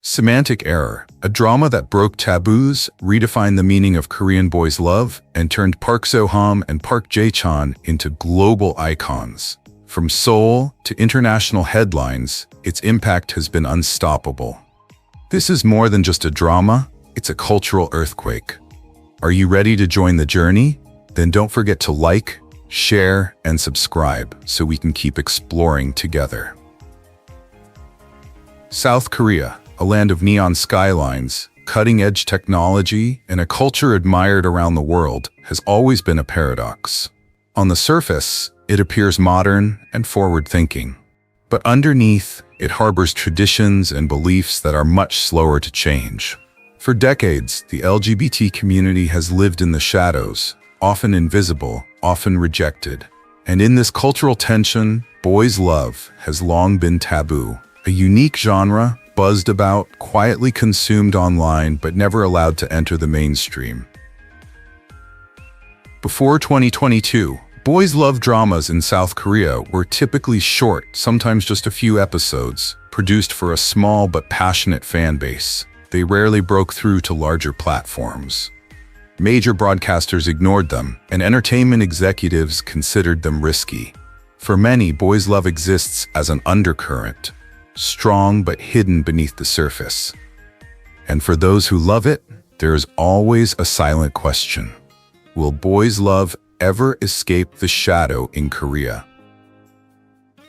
Semantic Error, a drama that broke taboos, redefined the meaning of Korean boys' love, and turned Park Seo-ham and Park Jae-chan into global icons. From Seoul to international headlines, its impact has been unstoppable. This is more than just a drama, it's a cultural earthquake. Are you ready to join the journey? Then don't forget to like, share, and subscribe so we can keep exploring together. South Korea, a land of neon skylines, cutting-edge technology, and a culture admired around the world, has always been a paradox. On the surface, it appears modern and forward-thinking. But underneath, it harbors traditions and beliefs that are much slower to change. For decades, the LGBT community has lived in the shadows, often invisible, often rejected. And in this cultural tension, boys' love has long been taboo. A unique genre, buzzed about, quietly consumed online, but never allowed to enter the mainstream. Before 2022, boys' love dramas in South Korea were typically short, sometimes just a few episodes, produced for a small but passionate fan base. They rarely broke through to larger platforms. Major broadcasters ignored them, and entertainment executives considered them risky. For many, boys' love exists as an undercurrent, strong but hidden beneath the surface. And for those who love it, there is always a silent question. Will boys' love ever escape the shadow in Korea?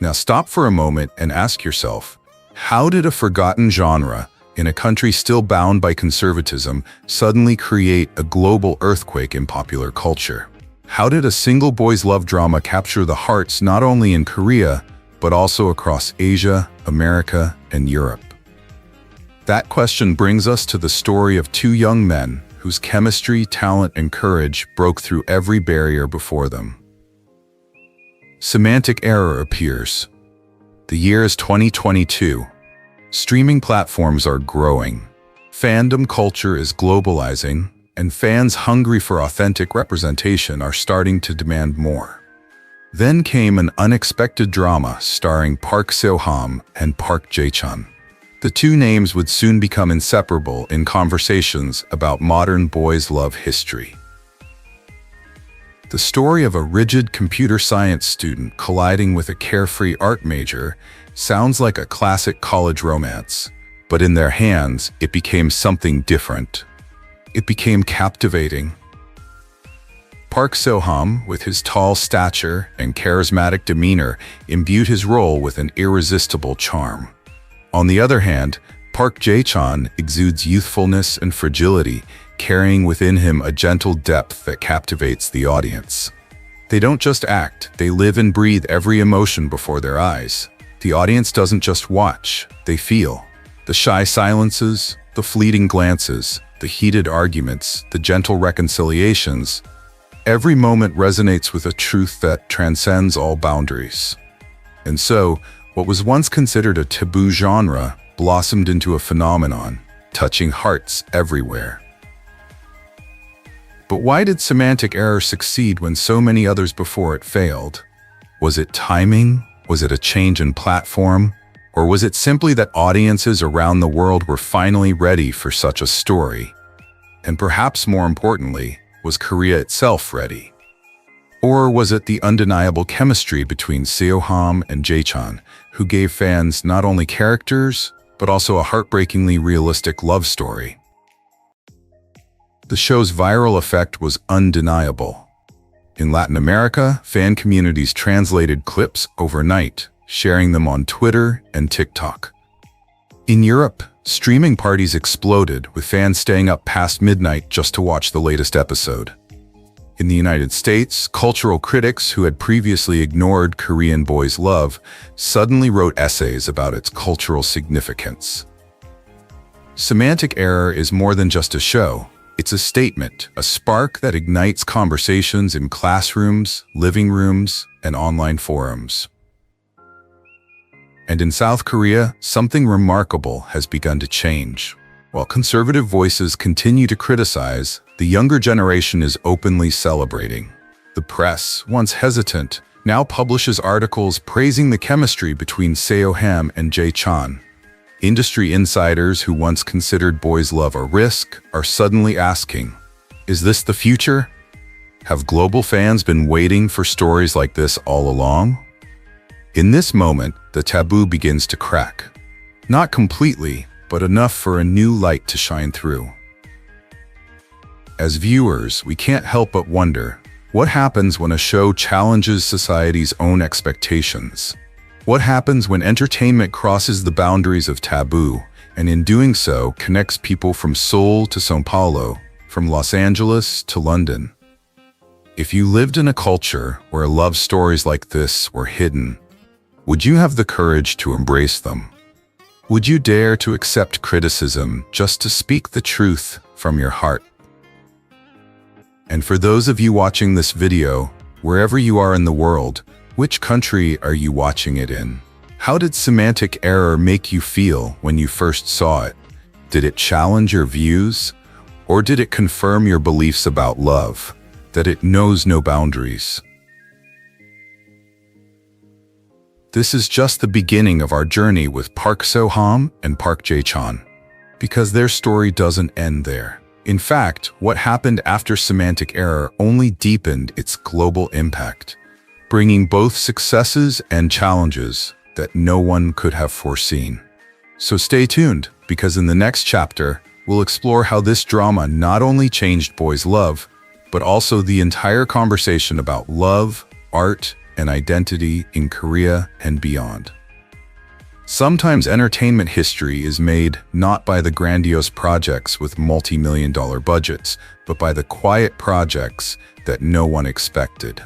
Now stop for a moment and ask yourself, how did a forgotten genre, in a country still bound by conservatism, suddenly create a global earthquake in popular culture? How did a single boys' love drama capture the hearts not only in Korea, but also across Asia, America, and Europe? That question brings us to the story of two young men whose chemistry, talent, and courage broke through every barrier before them. Semantic Error appears. The year is 2022. Streaming platforms are growing. Fandom culture is globalizing, and fans hungry for authentic representation are starting to demand more. Then came an unexpected drama starring Park Seo-ham and Park Jae-chan. The two names would soon become inseparable in conversations about modern boys' love history. The story of a rigid computer science student colliding with a carefree art major sounds like a classic college romance, but in their hands, it became something different. It became captivating. Park Seo-ham, with his tall stature and charismatic demeanor, imbued his role with an irresistible charm. On the other hand, Park Jae-chan exudes youthfulness and fragility, carrying within him a gentle depth that captivates the audience. They don't just act, they live and breathe every emotion before their eyes. The audience doesn't just watch, they feel. The shy silences, the fleeting glances, the heated arguments, the gentle reconciliations. Every moment resonates with a truth that transcends all boundaries. And so, what was once considered a taboo genre blossomed into a phenomenon, touching hearts everywhere. But why did Semantic Error succeed when so many others before it failed? Was it timing? Was it a change in platform? Or was it simply that audiences around the world were finally ready for such a story? And perhaps more importantly, was Korea itself ready? Or was it the undeniable chemistry between Seo-ham and Jae-chan, who gave fans not only characters, but also a heartbreakingly realistic love story? The show's viral effect was undeniable. In Latin America, fan communities translated clips overnight, sharing them on Twitter and TikTok. In Europe, streaming parties exploded, with fans staying up past midnight just to watch the latest episode. In the United States, cultural critics who had previously ignored Korean boys' love suddenly wrote essays about its cultural significance. Semantic Error is more than just a show. It's a statement, a spark that ignites conversations in classrooms, living rooms, and online forums. And in South Korea, something remarkable has begun to change. While conservative voices continue to criticize, the younger generation is openly celebrating. The press, once hesitant, now publishes articles praising the chemistry between Seo-ham and Jae-chan. Industry insiders who once considered boys' love a risk are suddenly asking, is this the future? Have global fans been waiting for stories like this all along? In this moment, the taboo begins to crack. Not completely, but enough for a new light to shine through. As viewers, we can't help but wonder, what happens when a show challenges society's own expectations? What happens when entertainment crosses the boundaries of taboo, and in doing so connects people from Seoul to São Paulo, from Los Angeles to London? If you lived in a culture where love stories like this were hidden, would you have the courage to embrace them? Would you dare to accept criticism just to speak the truth from your heart? And for those of you watching this video, wherever you are in the world, which country are you watching it in? How did Semantic Error make you feel when you first saw it? Did it challenge your views? Or did it confirm your beliefs about love, that it knows no boundaries? This is just the beginning of our journey with Park Seo-ham and Park Jae-chan, because their story doesn't end there. In fact, what happened after Semantic Error only deepened its global impact, bringing both successes and challenges that no one could have foreseen. So stay tuned, because in the next chapter, we'll explore how this drama not only changed boys' love, but also the entire conversation about love, art, and identity in Korea and beyond. Sometimes entertainment history is made not by the grandiose projects with multi-million-dollar budgets, but by the quiet projects that no one expected.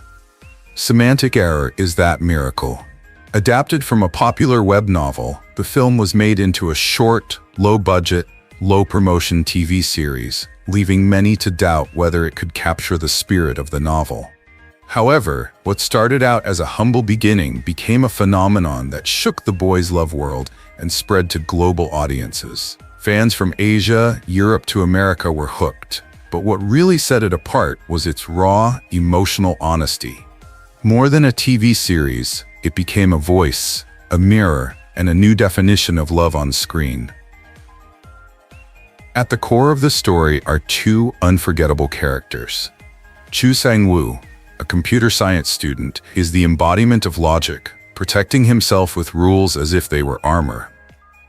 Semantic Error is that miracle. Adapted from a popular web novel, the film was made into a short, low-budget, low-promotion TV series, leaving many to doubt whether it could capture the spirit of the novel. However, what started out as a humble beginning became a phenomenon that shook the boys' love world and spread to global audiences. Fans from Asia, Europe to America were hooked, but what really set it apart was its raw, emotional honesty. More than a TV series, it became a voice, a mirror, and a new definition of love on screen. At the core of the story are two unforgettable characters. Chu Sang-woo, a computer science student, is the embodiment of logic, protecting himself with rules as if they were armor.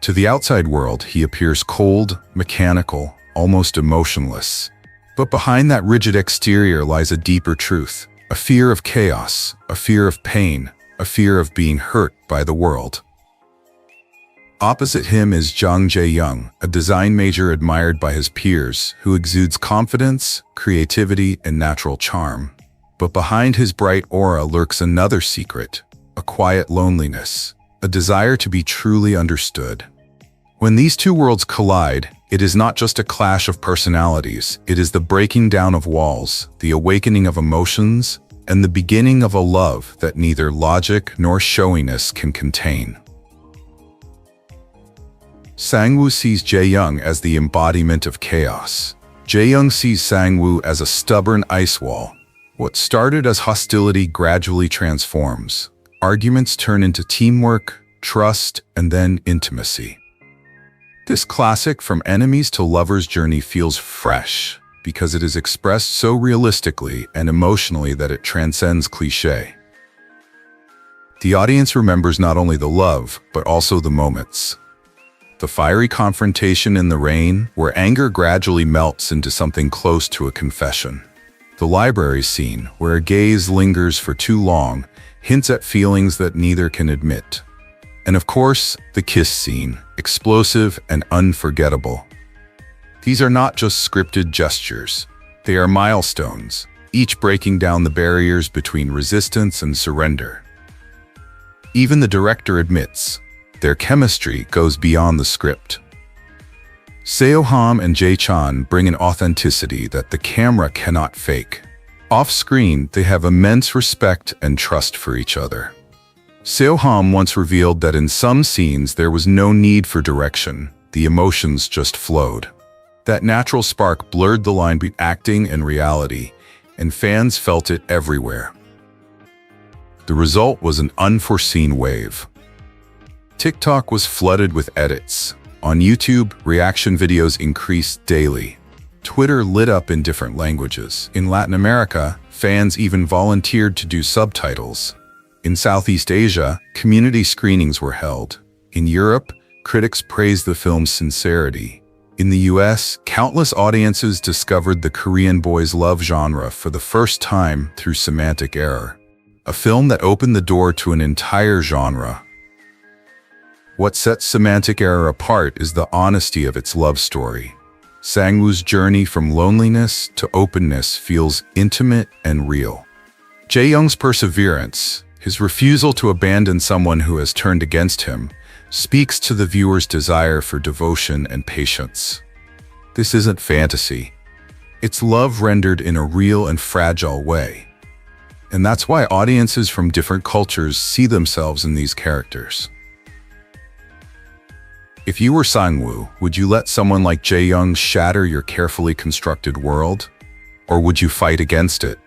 To the outside world, he appears cold, mechanical, almost emotionless. But behind that rigid exterior lies a deeper truth, a fear of chaos, a fear of pain, a fear of being hurt by the world. Opposite him is Jang Jae-young, a design major admired by his peers, who exudes confidence, creativity, and natural charm. But behind his bright aura lurks another secret, a quiet loneliness, a desire to be truly understood. When these two worlds collide, it is not just a clash of personalities, it is the breaking down of walls, the awakening of emotions, and the beginning of a love that neither logic nor showiness can contain. Sang-woo sees Jae-young as the embodiment of chaos. Jae-young sees Sang-woo as a stubborn ice wall. What started as hostility gradually transforms. Arguments turn into teamwork, trust, and then intimacy. This classic from enemies to lovers journey feels fresh because it is expressed so realistically and emotionally that it transcends cliché. The audience remembers not only the love, but also the moments. The fiery confrontation in the rain, where anger gradually melts into something close to a confession. The library scene, where a gaze lingers for too long, hints at feelings that neither can admit. And of course, the kiss scene, explosive and unforgettable. These are not just scripted gestures. They are milestones, each breaking down the barriers between resistance and surrender. Even the director admits, their chemistry goes beyond the script. Seo-ham and Jae-chan bring an authenticity that the camera cannot fake. Off-screen, they have immense respect and trust for each other. Seo-ham once revealed that in some scenes there was no need for direction, the emotions just flowed. That natural spark blurred the line between acting and reality, and fans felt it everywhere. The result was an unforeseen wave. TikTok was flooded with edits. On YouTube, reaction videos increased daily. Twitter lit up in different languages. In Latin America, fans even volunteered to do subtitles. In Southeast Asia, community screenings were held. In Europe, critics praised the film's sincerity. In the US, countless audiences discovered the Korean boys' love genre for the first time through Semantic Error, a film that opened the door to an entire genre. What sets Semantic Error apart is the honesty of its love story. Sang-woo's journey from loneliness to openness feels intimate and real. Jae-young's perseverance, his refusal to abandon someone who has turned against him, speaks to the viewer's desire for devotion and patience. This isn't fantasy. It's love rendered in a real and fragile way. And that's why audiences from different cultures see themselves in these characters. If you were Sang-woo, would you let someone like Jae-young shatter your carefully constructed world? Or would you fight against it?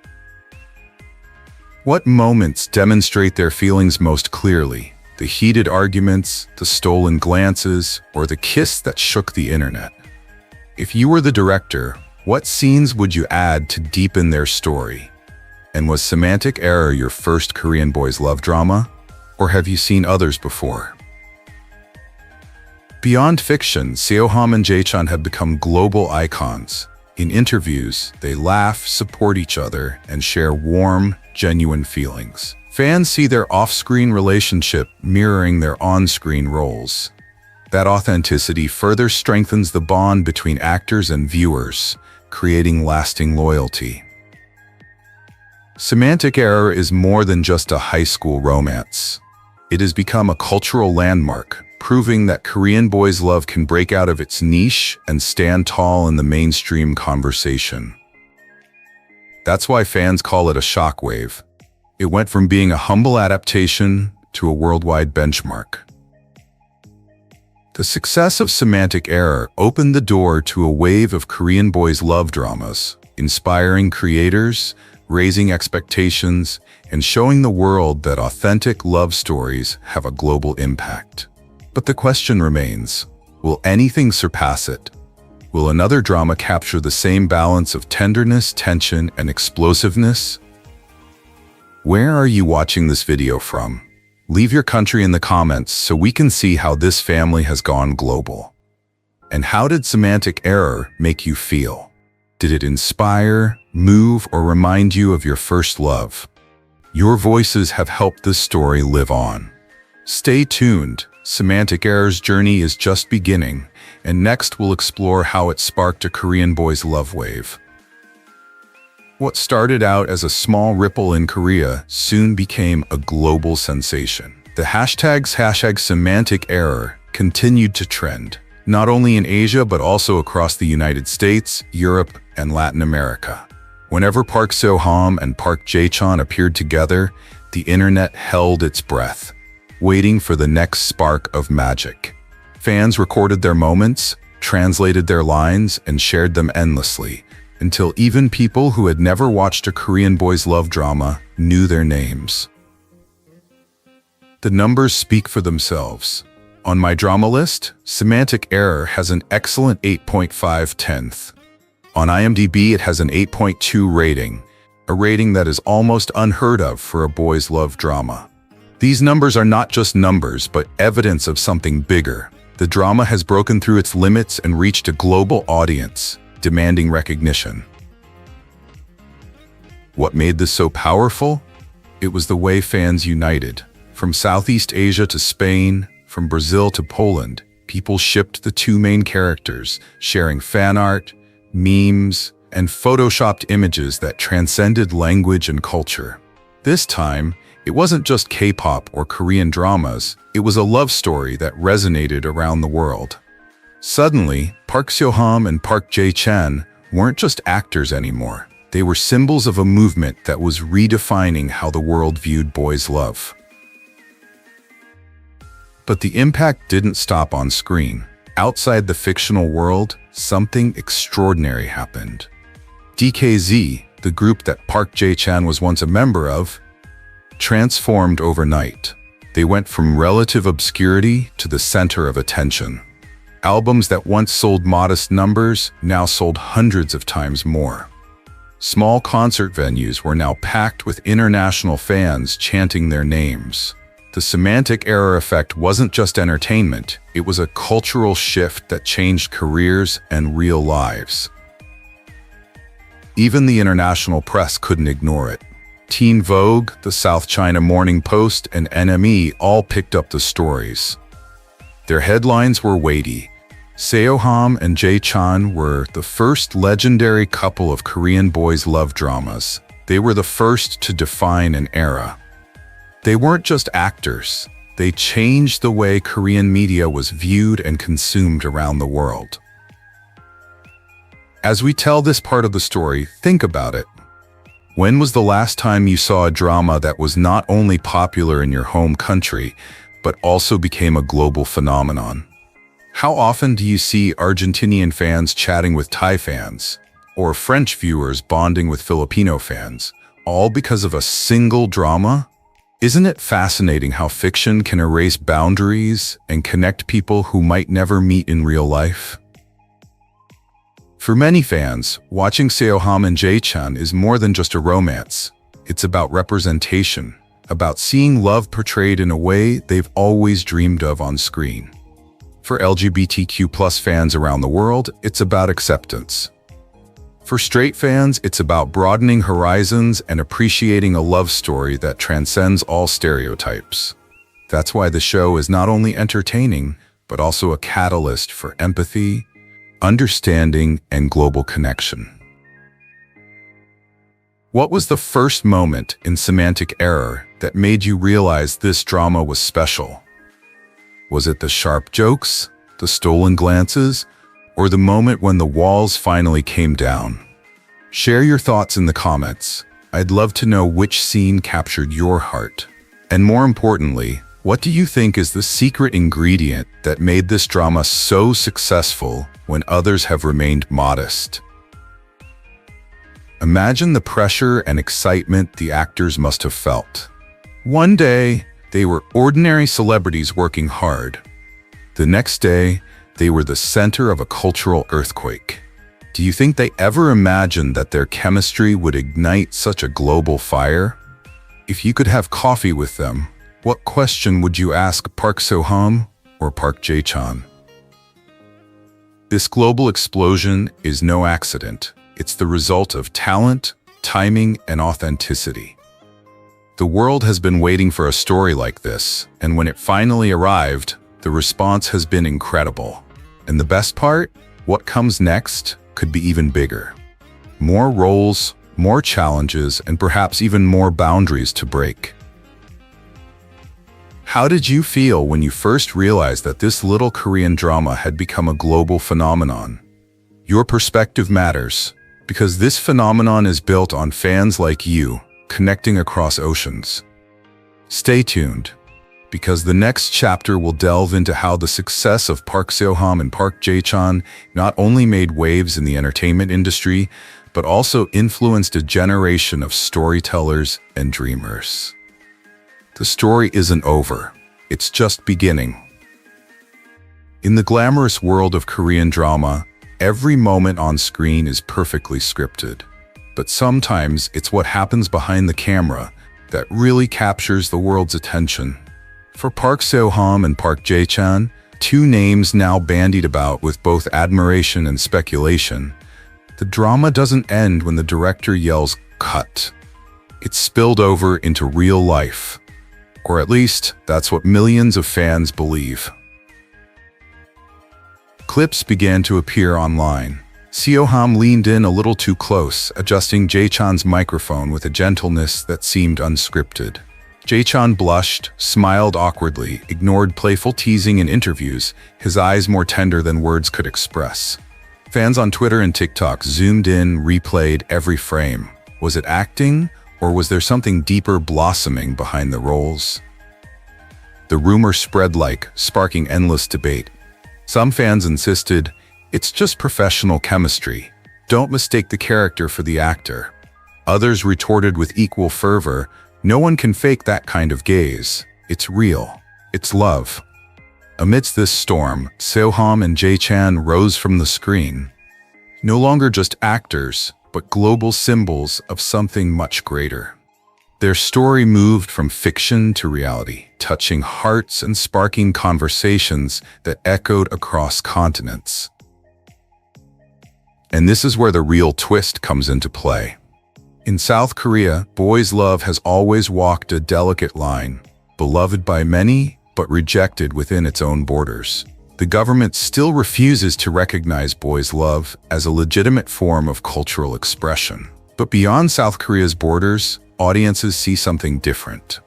What moments demonstrate their feelings most clearly? The heated arguments, the stolen glances, or the kiss that shook the internet? If you were the director, what scenes would you add to deepen their story? And was Semantic Error your first Korean boys' love drama? Or have you seen others before? Beyond fiction, Seo-ham and Jae-chan have become global icons. In interviews, they laugh, support each other, and share warm, genuine feelings. Fans see their off-screen relationship mirroring their on-screen roles. That authenticity further strengthens the bond between actors and viewers, creating lasting loyalty. Semantic Error is more than just a high school romance. It has become a cultural landmark, proving that Korean boys' love can break out of its niche and stand tall in the mainstream conversation. That's why fans call it a shockwave. It went from being a humble adaptation to a worldwide benchmark. The success of Semantic Error opened the door to a wave of Korean boys' love dramas, inspiring creators, raising expectations, and showing the world that authentic love stories have a global impact. But the question remains, will anything surpass it? Will another drama capture the same balance of tenderness, tension, and explosiveness? Where are you watching this video from? Leave your country in the comments so we can see how this family has gone global. And how did Semantic Error make you feel? Did it inspire, move, or remind you of your first love? Your voices have helped this story live on. Stay tuned. Semantic Error's journey is just beginning, and next we'll explore how it sparked a Korean boys' love wave. What started out as a small ripple in Korea soon became a global sensation. The hashtag Semantic Error continued to trend, not only in Asia but also across the United States, Europe, and Latin America. Whenever Park Seo-ham and Park Jae-chan appeared together, the internet held its breath, waiting for the next spark of magic. Fans recorded their moments, translated their lines, and shared them endlessly, until even people who had never watched a Korean boys' love drama knew their names. The numbers speak for themselves. On my drama list, Semantic Error has an excellent 8.5/10. On IMDb, it has an 8.2 rating, a rating that is almost unheard of for a boys' love drama. These numbers are not just numbers, but evidence of something bigger. The drama has broken through its limits and reached a global audience, demanding recognition. What made this so powerful? It was the way fans united. From Southeast Asia to Spain, from Brazil to Poland, people shipped the two main characters, sharing fan art, memes, and photoshopped images that transcended language and culture. This time, it wasn't just K-pop or Korean dramas, it was a love story that resonated around the world. Suddenly, Park Seo-ham and Park Jae-chan weren't just actors anymore. They were symbols of a movement that was redefining how the world viewed boys' love. But the impact didn't stop on screen. Outside the fictional world, something extraordinary happened. DKZ, the group that Park Jae-chan was once a member of, transformed overnight. They went from relative obscurity to the center of attention. Albums that once sold modest numbers now sold hundreds of times more. Small concert venues were now packed with international fans chanting their names. The Semantic Error effect wasn't just entertainment, it was a cultural shift that changed careers and real lives. Even the international press couldn't ignore it. Teen Vogue, the South China Morning Post, and NME all picked up the stories. Their headlines were weighty. Seo-ham and Jae-chan were the first legendary couple of Korean boys' love dramas. They were the first to define an era. They weren't just actors. They changed the way Korean media was viewed and consumed around the world. As we tell this part of the story, think about it. When was the last time you saw a drama that was not only popular in your home country, but also became a global phenomenon? How often do you see Argentinian fans chatting with Thai fans, or French viewers bonding with Filipino fans, all because of a single drama? Isn't it fascinating how fiction can erase boundaries and connect people who might never meet in real life? For many fans, watching Seo-ham and Jae-chan is more than just a romance. It's about representation, about seeing love portrayed in a way they've always dreamed of on screen. For LGBTQ+ fans around the world, it's about acceptance. For straight fans, it's about broadening horizons and appreciating a love story that transcends all stereotypes. That's why the show is not only entertaining, but also a catalyst for empathy, understanding, and global connection. What was the first moment in Semantic Error that made you realize this drama was special? Was it the sharp jokes, the stolen glances, or the moment when the walls finally came down? Share your thoughts in the comments. I'd love to know which scene captured your heart. And more importantly, what do you think is the secret ingredient that made this drama so successful when others have remained modest? Imagine the pressure and excitement the actors must have felt. One day, they were ordinary celebrities working hard. The next day, they were the center of a cultural earthquake. Do you think they ever imagined that their chemistry would ignite such a global fire? If you could have coffee with them, what question would you ask Park Seo-ham or Park Jae-chan? This global explosion is no accident. It's the result of talent, timing, and authenticity. The world has been waiting for a story like this, and when it finally arrived, the response has been incredible. And the best part? What comes next could be even bigger. More roles, more challenges, and perhaps even more boundaries to break. How did you feel when you first realized that this little Korean drama had become a global phenomenon? Your perspective matters, because this phenomenon is built on fans like you, connecting across oceans. Stay tuned, because the next chapter will delve into how the success of Park Seo-ham and Park Jae-chan not only made waves in the entertainment industry, but also influenced a generation of storytellers and dreamers. The story isn't over, it's just beginning. In the glamorous world of Korean drama, every moment on screen is perfectly scripted. But sometimes it's what happens behind the camera that really captures the world's attention. For Park Seo-ham and Park Jae-chan, two names now bandied about with both admiration and speculation, the drama doesn't end when the director yells, "Cut." It's spilled over into real life. Or at least, that's what millions of fans believe. Clips began to appear online. Seo-ham leaned in a little too close, adjusting Jae-chan's microphone with a gentleness that seemed unscripted. Jae-chan blushed, smiled awkwardly, ignored playful teasing in interviews, his eyes more tender than words could express. Fans on Twitter and TikTok zoomed in, replayed every frame. Was it acting, or was there something deeper blossoming behind the roles? The rumor spread sparking endless debate. Some fans insisted, "It's just professional chemistry. Don't mistake the character for the actor." Others retorted with equal fervor, "No one can fake that kind of gaze." It's real. It's love. Amidst this storm, Seo-ham and Jae-chan rose from the screen, no longer just actors, but global symbols of something much greater. Their story moved from fiction to reality, touching hearts and sparking conversations that echoed across continents. And this is where the real twist comes into play. In South Korea, boys' love has always walked a delicate line, beloved by many, but rejected within its own borders. The government still refuses to recognize boys' love as a legitimate form of cultural expression. But beyond South Korea's borders, audiences see something different.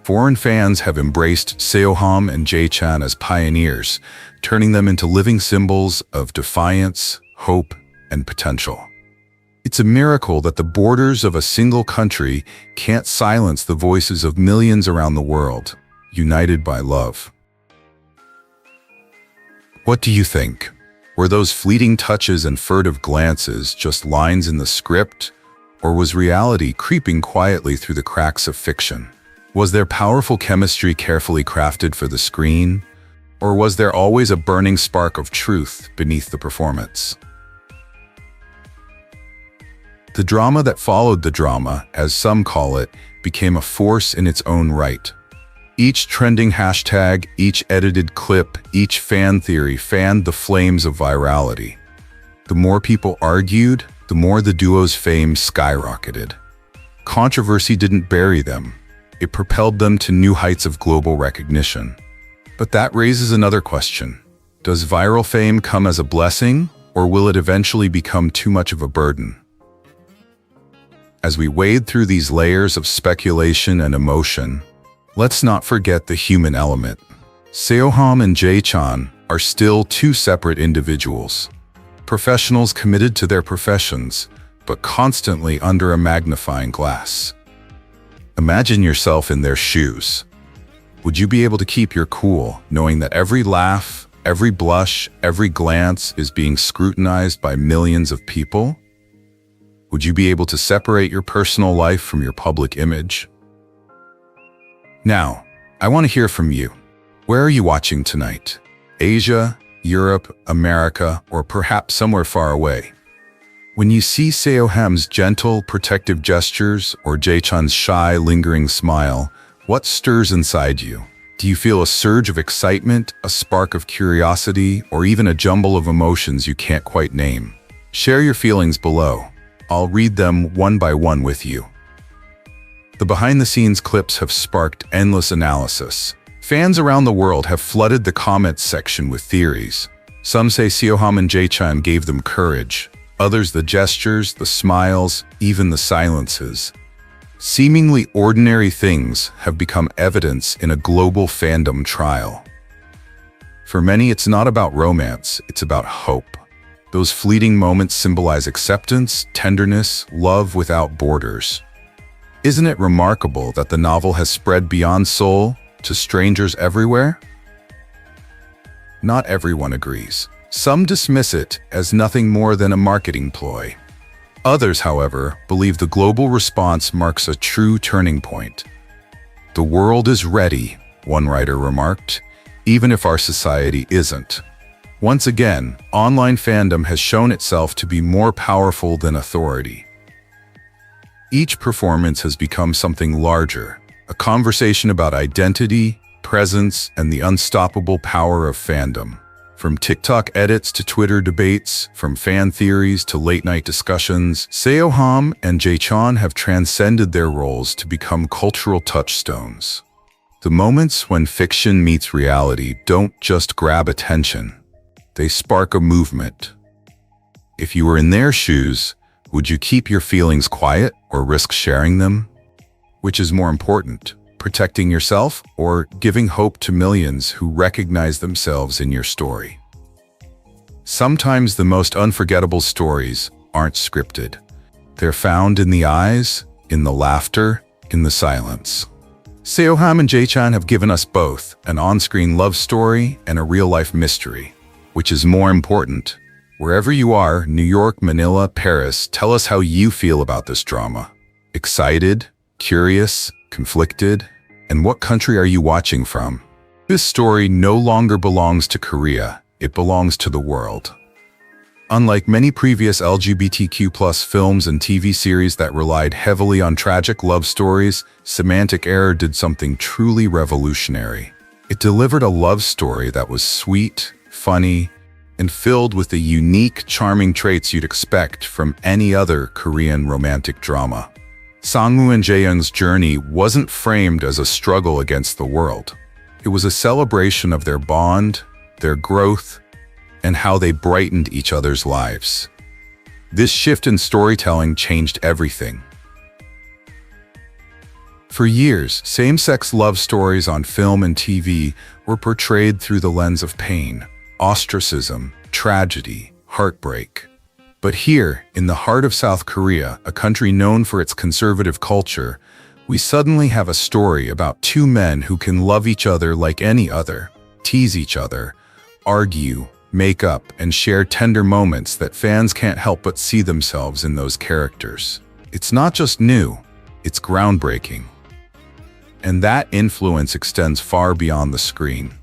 Foreign fans have embraced Seo-ham and Jae-chan as pioneers, turning them into living symbols of defiance, hope, and potential. It's a miracle that the borders of a single country can't silence the voices of millions around the world, united by love. What do you think? Were those fleeting touches and furtive glances just lines in the script, or was reality creeping quietly through the cracks of fiction? Was there powerful chemistry carefully crafted for the screen, or was there always a burning spark of truth beneath the performance? The drama that followed the drama, as some call it, became a force in its own right. Each trending hashtag, each edited clip, each fan theory fanned the flames of virality. The more people argued, the more the duo's fame skyrocketed. Controversy didn't bury them. It propelled them to new heights of global recognition. But that raises another question. Does viral fame come as a blessing, or will it eventually become too much of a burden? As we wade through these layers of speculation and emotion, let's not forget the human element. Seo-ham and Jae-chan are still two separate individuals, professionals committed to their professions, but constantly under a magnifying glass. Imagine yourself in their shoes. Would you be able to keep your cool, knowing that every laugh, every blush, every glance is being scrutinized by millions of people? Would you be able to separate your personal life from your public image? Now, I want to hear from you. Where are you watching tonight? Asia, Europe, America, or perhaps somewhere far away? When you see Seo-ham's gentle, protective gestures or Jae-chan's shy, lingering smile, what stirs inside you? Do you feel a surge of excitement, a spark of curiosity, or even a jumble of emotions you can't quite name? Share your feelings below. I'll read them one by one with you. The behind-the-scenes clips have sparked endless analysis. Fans around the world have flooded the comments section with theories. Some say Seo-ham and Jae-chan gave them courage. Others the gestures, the smiles, even the silences. Seemingly ordinary things have become evidence in a global fandom trial. For many, it's not about romance, it's about hope. Those fleeting moments symbolize acceptance, tenderness, love without borders. Isn't it remarkable that the novel has spread beyond Seoul to strangers everywhere? Not everyone agrees. Some dismiss it as nothing more than a marketing ploy. Others, however, believe the global response marks a true turning point. The world is ready, one writer remarked, even if our society isn't. Once again, online fandom has shown itself to be more powerful than authority. Each performance has become something larger, a conversation about identity, presence, and the unstoppable power of fandom. From TikTok edits to Twitter debates, from fan theories to late-night discussions, Seo-ham and Jae-chan have transcended their roles to become cultural touchstones. The moments when fiction meets reality don't just grab attention. They spark a movement. If you were in their shoes, would you keep your feelings quiet or risk sharing them? Which is more important, protecting yourself or giving hope to millions who recognize themselves in your story? Sometimes the most unforgettable stories aren't scripted. They're found in the eyes, in the laughter, in the silence. Seo-ham and Jae-chan have given us both an on-screen love story and a real-life mystery. Which is more important? Wherever you are, New York, Manila, Paris, tell us how you feel about this drama. Excited? Curious? Conflicted? And what country are you watching from? This story no longer belongs to Korea, it belongs to the world. Unlike many previous LGBTQ+ films and TV series that relied heavily on tragic love stories, Semantic Error did something truly revolutionary. It delivered a love story that was sweet, funny, and filled with the unique, charming traits you'd expect from any other Korean romantic drama. Sang-woo and Jae-young's journey wasn't framed as a struggle against the world. It was a celebration of their bond, their growth, and how they brightened each other's lives. This shift in storytelling changed everything. For years, same-sex love stories on film and TV were portrayed through the lens of pain, ostracism, tragedy, heartbreak. But here, in the heart of South Korea, a country known for its conservative culture, we suddenly have a story about two men who can love each other like any other, tease each other, argue, make up, and share tender moments that fans can't help but see themselves in those characters. It's not just new, it's groundbreaking. And that influence extends far beyond the screen.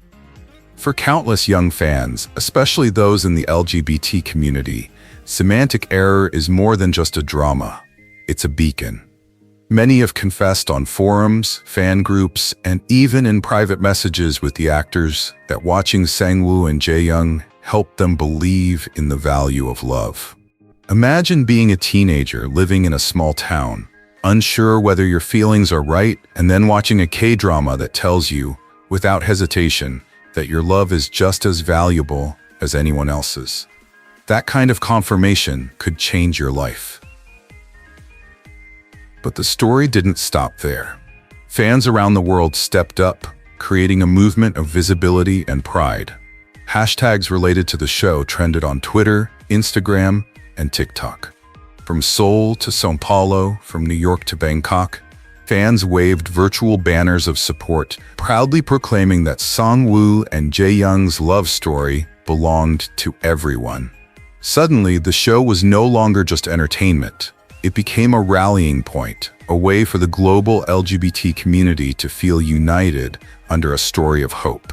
For countless young fans, especially those in the LGBT community, Semantic Error is more than just a drama. It's a beacon. Many have confessed on forums, fan groups, and even in private messages with the actors that watching Sang-woo and Jae-young helped them believe in the value of love. Imagine being a teenager living in a small town, unsure whether your feelings are right, and then watching a K-drama that tells you, without hesitation, that your love is just as valuable as anyone else's. That kind of confirmation could change your life. But the story didn't stop there. Fans around the world stepped up, creating a movement of visibility and pride. Hashtags related to the show trended on Twitter, Instagram, and TikTok. From Seoul to São Paulo, from New York to Bangkok, fans waved virtual banners of support, proudly proclaiming that Sang-woo and Jae-young's love story belonged to everyone. Suddenly, the show was no longer just entertainment. It became a rallying point, a way for the global LGBT community to feel united under a story of hope.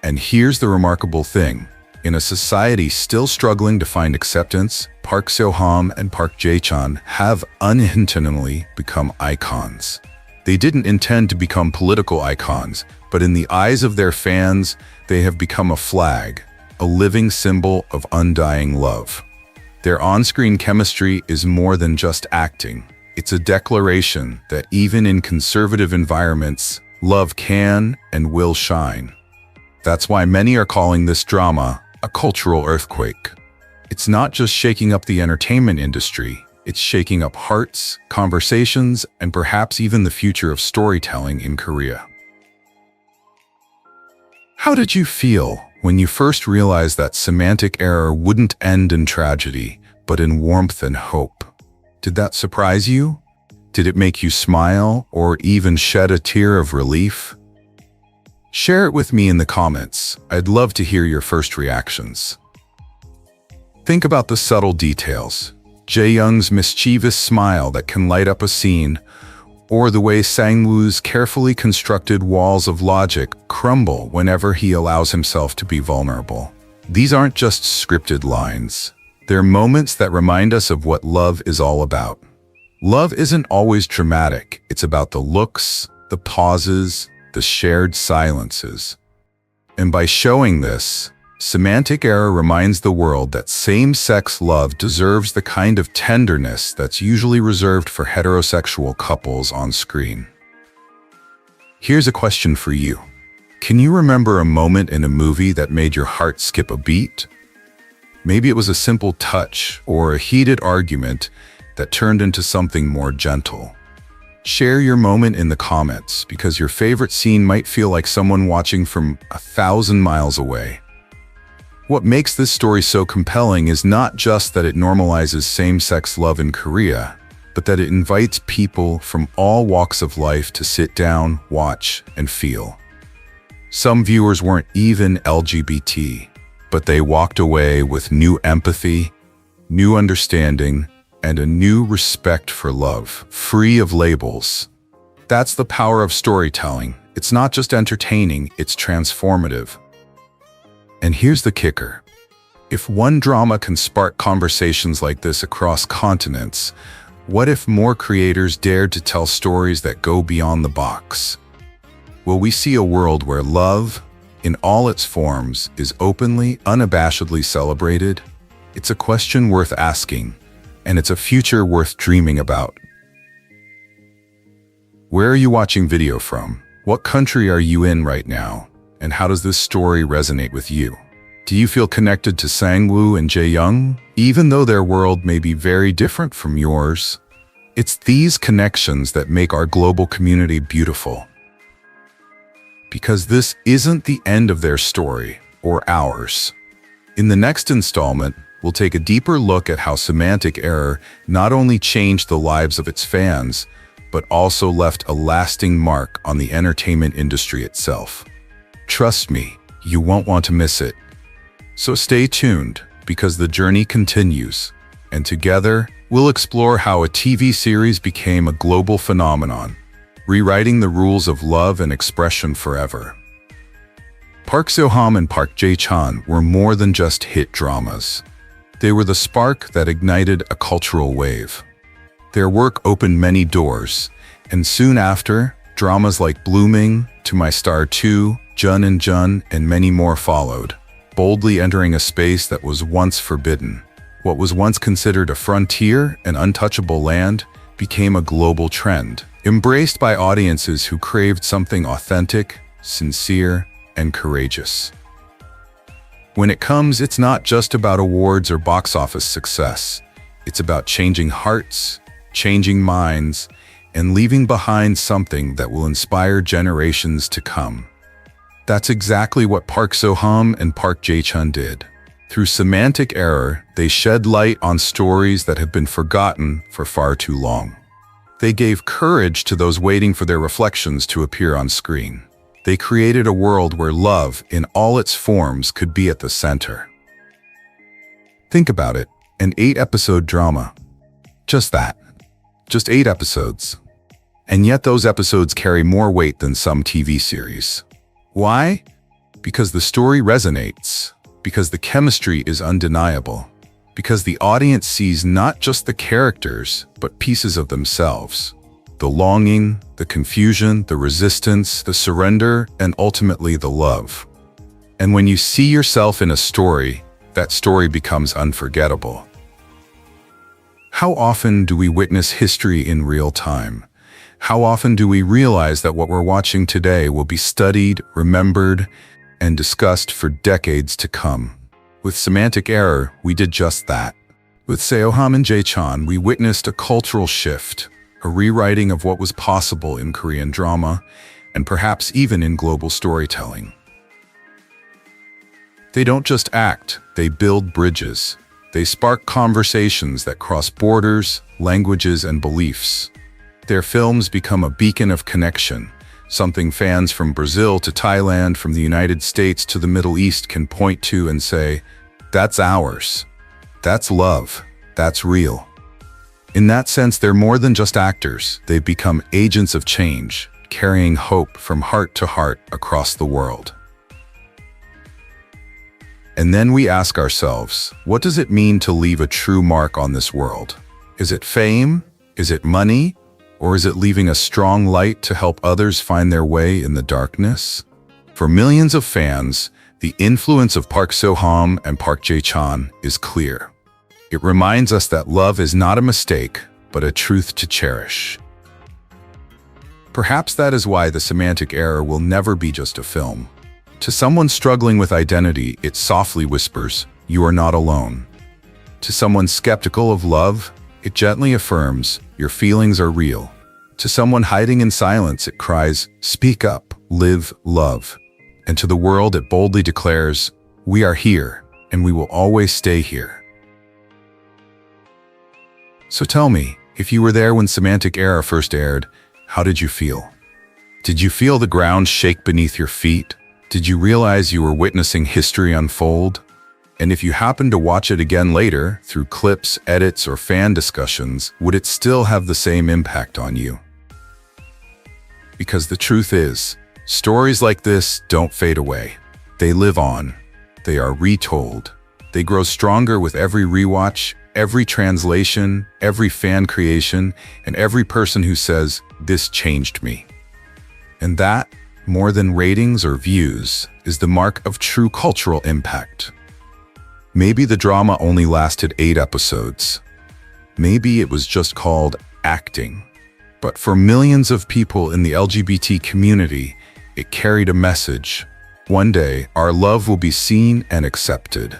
And here's the remarkable thing. In a society still struggling to find acceptance, Park Seo-ham and Park Jae-chan have unintentionally become icons. They didn't intend to become political icons, but in the eyes of their fans, they have become a flag, a living symbol of undying love. Their on-screen chemistry is more than just acting. It's a declaration that even in conservative environments, love can and will shine. That's why many are calling this drama a cultural earthquake. It's not just shaking up the entertainment industry, it's shaking up hearts, conversations, and perhaps even the future of storytelling in Korea. How did you feel when you first realized that Semantic Error wouldn't end in tragedy, but in warmth and hope? Did that surprise you? Did it make you smile or even shed a tear of relief? Share it with me in the comments. I'd love to hear your first reactions. Think about the subtle details. Jae-young's mischievous smile that can light up a scene, or the way Sang-woo's carefully constructed walls of logic crumble whenever he allows himself to be vulnerable. These aren't just scripted lines. They're moments that remind us of what love is all about. Love isn't always dramatic. It's about the looks, the pauses, the shared silences. And by showing this, Semantic Error reminds the world that same-sex love deserves the kind of tenderness that's usually reserved for heterosexual couples on screen. Here's a question for you. Can you remember a moment in a movie that made your heart skip a beat? Maybe it was a simple touch or a heated argument that turned into something more gentle. Share your moment in the comments because your favorite scene might feel like someone watching from 1,000 miles away. What makes this story so compelling is not just that it normalizes same-sex love in Korea, but that it invites people from all walks of life to sit down, watch, and feel. Some viewers weren't even LGBT, but they walked away with new empathy, new understanding, and a new respect for love, free of labels. That's the power of storytelling. It's not just entertaining, it's transformative. And here's the kicker. If one drama can spark conversations like this across continents, what if more creators dared to tell stories that go beyond the box? Will we see a world where love, in all its forms, is openly, unabashedly celebrated? It's a question worth asking, and it's a future worth dreaming about. Where are you watching video from? What country are you in right now? And how does this story resonate with you? Do you feel connected to Sang-woo and Jae-young, even though their world may be very different from yours? It's these connections that make our global community beautiful. Because this isn't the end of their story, or ours. In the next installment, we'll take a deeper look at how Semantic Error not only changed the lives of its fans, but also left a lasting mark on the entertainment industry itself. Trust me, you won't want to miss it. So stay tuned, because the journey continues, and together, we'll explore how a TV series became a global phenomenon, rewriting the rules of love and expression forever. Park Seo-ham and Park Jae-chan were more than just hit dramas. They were the spark that ignited a cultural wave. Their work opened many doors, and soon after, dramas like Blooming, To My Star 2, Jun and Jun, and many more followed, boldly entering a space that was once forbidden. What was once considered a frontier, an untouchable land, became a global trend, embraced by audiences who craved something authentic, sincere, and courageous. When it comes, it's not just about awards or box office success. It's about changing hearts, changing minds, and leaving behind something that will inspire generations to come. That's exactly what Park Seo-ham and Park Jae-chan did. Through Semantic Error, they shed light on stories that have been forgotten for far too long. They gave courage to those waiting for their reflections to appear on screen. They created a world where love, in all its forms, could be at the center. Think about it, an 8-episode drama. Just that. Just 8 episodes. And yet those episodes carry more weight than some TV series. Why? Because the story resonates, because the chemistry is undeniable, because the audience sees not just the characters, but pieces of themselves. The longing, the confusion, the resistance, the surrender, and ultimately the love. And when you see yourself in a story, that story becomes unforgettable. How often do we witness history in real time? How often do we realize that what we're watching today will be studied, remembered, and discussed for decades to come? With Semantic Error, we did just that. With Seo-ham and Jae-chan, we witnessed a cultural shift, a rewriting of what was possible in Korean drama, and perhaps even in global storytelling. They don't just act, they build bridges. They spark conversations that cross borders, languages, and beliefs. Their films become a beacon of connection, something fans from Brazil to Thailand, from the United States to the Middle East can point to and say, "That's ours. That's love. That's real." In that sense, they're more than just actors. They've become agents of change, carrying hope from heart to heart across the world. And then we ask ourselves, what does it mean to leave a true mark on this world? Is it fame? Is it money? Or is it leaving a strong light to help others find their way in the darkness? For millions of fans, the influence of Park Seo-ham and Park Jae-chan is clear. It reminds us that love is not a mistake, but a truth to cherish. Perhaps that is why the Semantic Error will never be just a film. To someone struggling with identity, it softly whispers, "You are not alone." To someone skeptical of love, it gently affirms, "Your feelings are real." To someone hiding in silence, it cries, "Speak up, live, love." And to the world, it boldly declares, "We are here, and we will always stay here." So tell me, if you were there when Semantic Error first aired, how did you feel? Did you feel the ground shake beneath your feet? Did you realize you were witnessing history unfold? And if you happened to watch it again later, through clips, edits, or fan discussions, would it still have the same impact on you? because the truth is, stories like this don't fade away. They live on. They are retold. They grow stronger with every rewatch, every translation, every fan creation, and every person who says, "This changed me." And that, more than ratings or views, is the mark of true cultural impact. Maybe the drama only lasted 8 episodes. Maybe it was just called acting. But for millions of people in the LGBT community, it carried a message. One day, our love will be seen and accepted.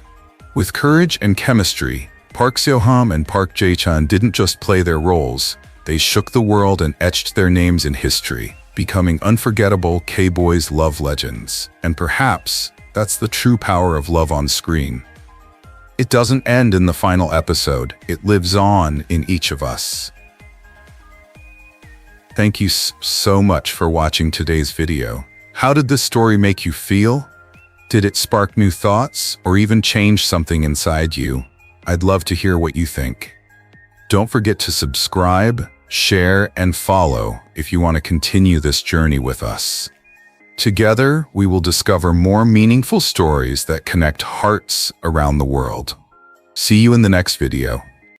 With courage and chemistry, Park Seo-ham and Park Jae-chan didn't just play their roles, they shook the world and etched their names in history, becoming unforgettable K-boys love legends. And perhaps, that's the true power of love on screen. It doesn't end in the final episode, it lives on in each of us. Thank you so much for watching today's video. How did this story make you feel? Did it spark new thoughts or even change something inside you? I'd love to hear what you think. Don't forget to subscribe, share, and follow if you want to continue this journey with us. Together, we will discover more meaningful stories that connect hearts around the world. See you in the next video.